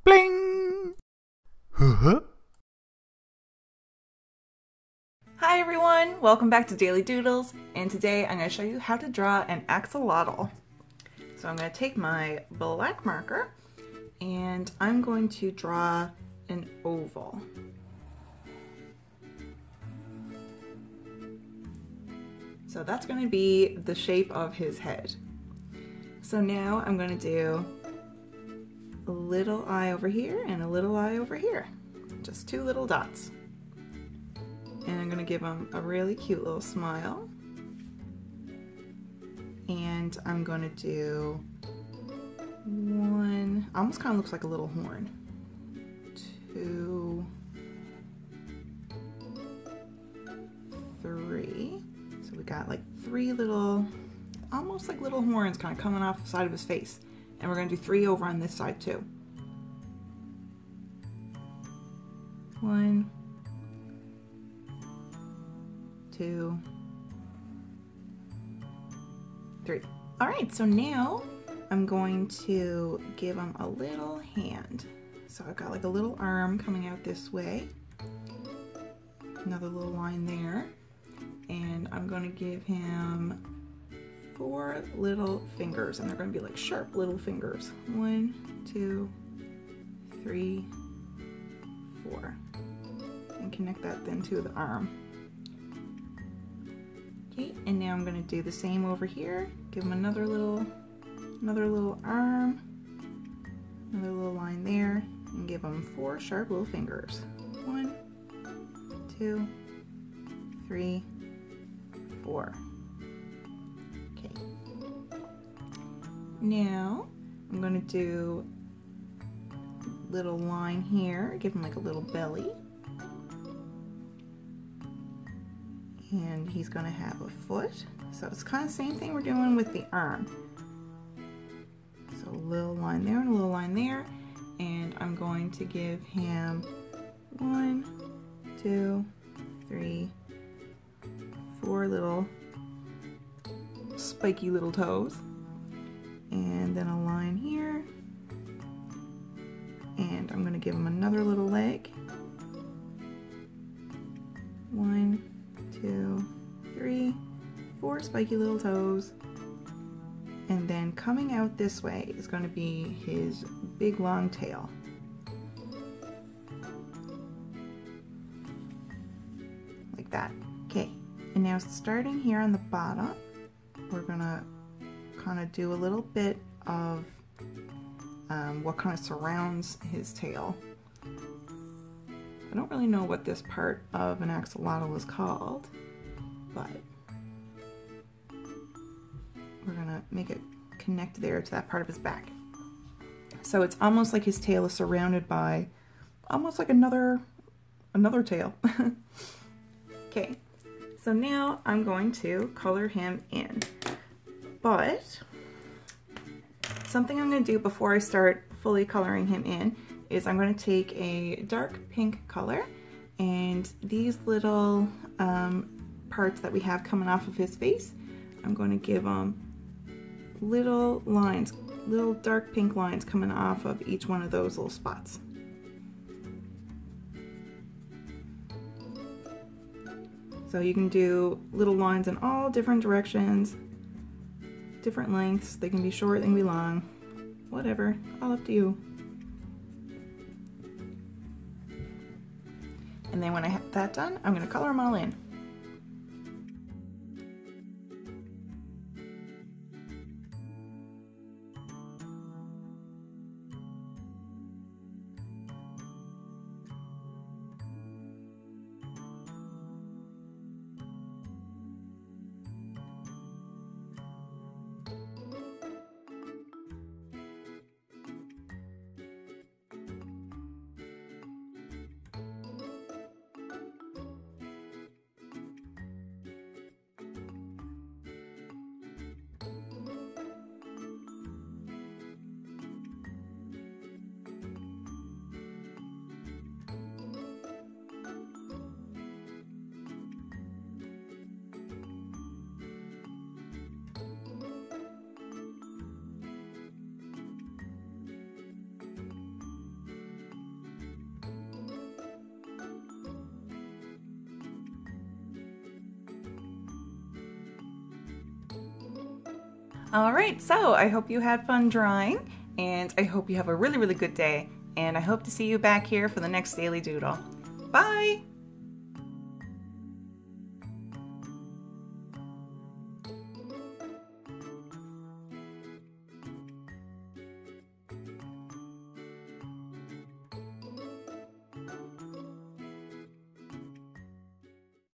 Bling! Huh? Hi everyone, welcome back to Daily Doodles, and today I'm going to show you how to draw an axolotl. So I'm going to take my black marker and I'm going to draw an oval. So that's going to be the shape of his head. So now I'm going to do a little eye over here and a little eye over here. Just two little dots. And I'm going to give him a really cute little smile. And I'm going to do one, almost kind of looks like a little horn. Two, three. So we got like three little, almost like little horns kind of coming off the side of his face. And we're going to do three over on this side too. One, two, three. All right, so now I'm going to give him a little hand. So I've got like a little arm coming out this way, another little line there, and I'm going to give him 4 little fingers, and they're going to be like sharp little fingers. 1, 2, 3, 4, and connect that then to the arm. Okay, and now I'm going to do the same over here. Give him another little arm, another little line there, and give him 4 sharp little fingers. 1, 2, 3, 4. Okay. Now I'm going to do a little line here. Give him like a little belly. And he's going to have a foot. So it's kind of the same thing we're doing with the arm. So a little line there and a little line there. And I'm going to give him 1, 2, 3, 4 little spiky little toes. And then a line here. And I'm going to give him another little leg. 1, 2, 3, 4 spiky little toes, and then coming out this way is going to be his big long tail. Like that. Okay, and now starting here on the bottom, we're going to kind of do a little bit of what kind of surrounds his tail. I don't really know what this part of an axolotl is called, but we're gonna make it connect there to that part of his back. So it's almost like his tail is surrounded by almost like another tail. Okay, so now I'm going to color him in, but something I'm gonna do before I start fully coloring him in is I'm going to take a dark pink color, and these little parts that we have coming off of his face, I'm going to give them little lines, little dark pink lines coming off of each one of those little spots. So you can do little lines in all different directions, different lengths. They can be short, they can be long, whatever, all up to you. And then when I have that done, I'm going to color them all in. Alright, so I hope you had fun drawing, and I hope you have a really, really good day, and I hope to see you back here for the next Daily Doodle. Bye!